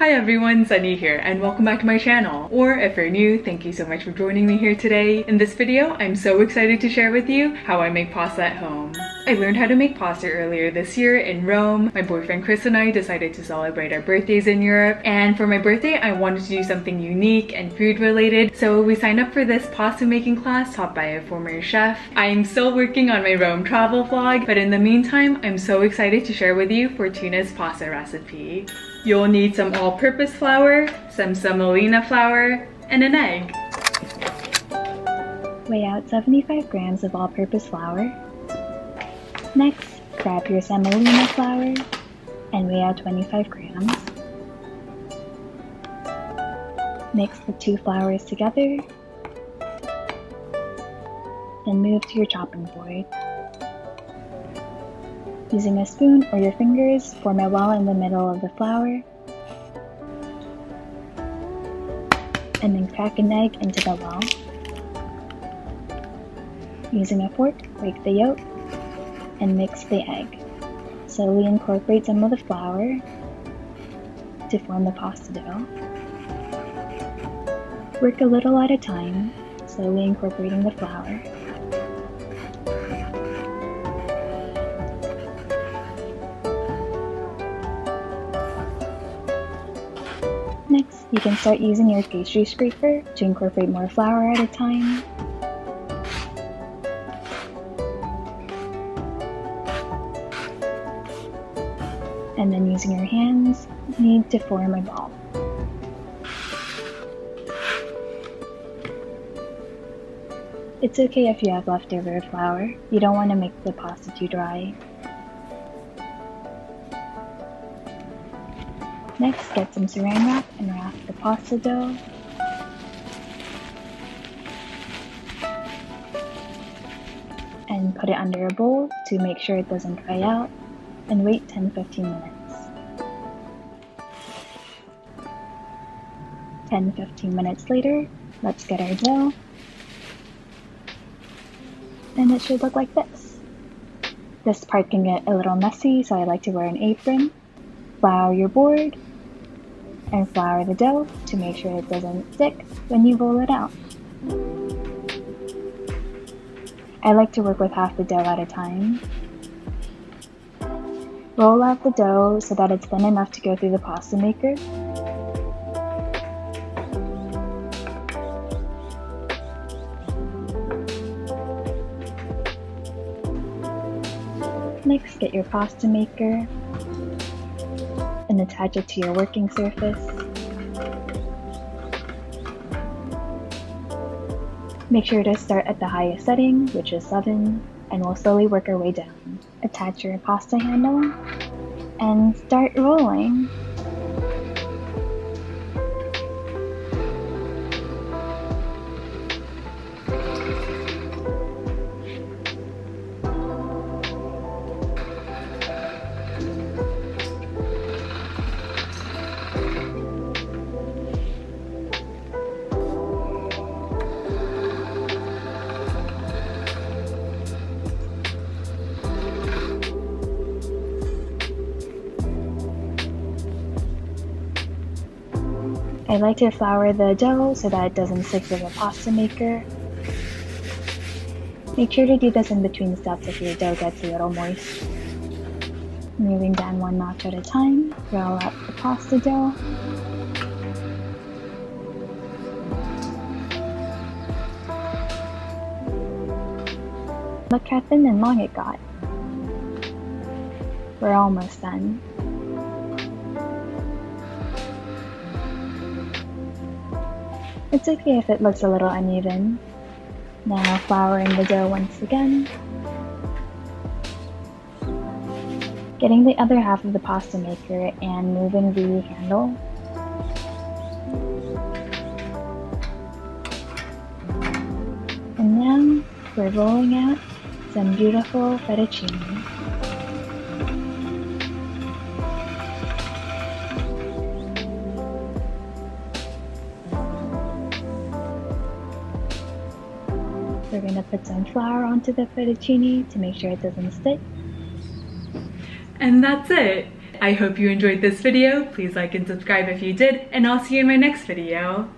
Hi everyone, Sunny here and welcome back to my channel. Or if you're new, thank you so much for joining me here today. In this video, I'm so excited to share with you how I make pasta at home. I learned how to make pasta earlier this year in Rome. My boyfriend Chris and I decided to celebrate our birthdays in Europe, and for my birthday I wanted to do something unique and food related, so we signed up for this pasta making class taught by a former chef. I'm still working on my Rome travel vlog, but in the meantime I'm so excited to share with you Fortuna's pasta recipe. You'll need some all-purpose flour, some semolina flour, and an egg. Weigh out 75 grams of all-purpose flour. Next, grab your semolina flour and weigh out 25 grams. Mix the two flours together. Then move to your chopping board. Using a spoon or your fingers, form a well in the middle of the flour. And then crack an egg into the well. Using a fork, break the yolk and mix the egg. Slowly incorporate some of the flour to form the pasta dough. Work a little at a time, slowly incorporating the flour. Next, you can start using your pastry scraper to incorporate more flour at a time. And then using your hands, you need to form a ball. It's okay if you have leftover flour. You don't want to make the pasta too dry. Next, get some saran wrap and wrap the pasta dough. And put it under a bowl to make sure it doesn't dry out, and wait 10-15 minutes. 10-15 minutes later, let's get our dough. And it should look like this. This part can get a little messy, so I like to wear an apron. Flour your board and flour the dough to make sure it doesn't stick when you roll it out. I like to work with half the dough at a time. Roll out the dough so that it's thin enough to go through the pasta maker. Next, get your pasta maker and attach it to your working surface. Make sure to start at the highest setting, which is 7, and we'll slowly work our way down. Attach your pasta handle and start rolling. I like to flour the dough so that it doesn't stick to the pasta maker. Make sure to do this in between steps if your dough gets a little moist. Moving down one notch at a time, roll out the pasta dough. Look how thin and long it got. We're almost done. It's okay if it looks a little uneven. Now flouring the dough once again. Getting the other half of the pasta maker and moving the handle. And now we're rolling out some beautiful fettuccine. We're going to put some flour onto the fettuccine to make sure it doesn't stick. And that's it! I hope you enjoyed this video. Please like and subscribe if you did, and I'll see you in my next video.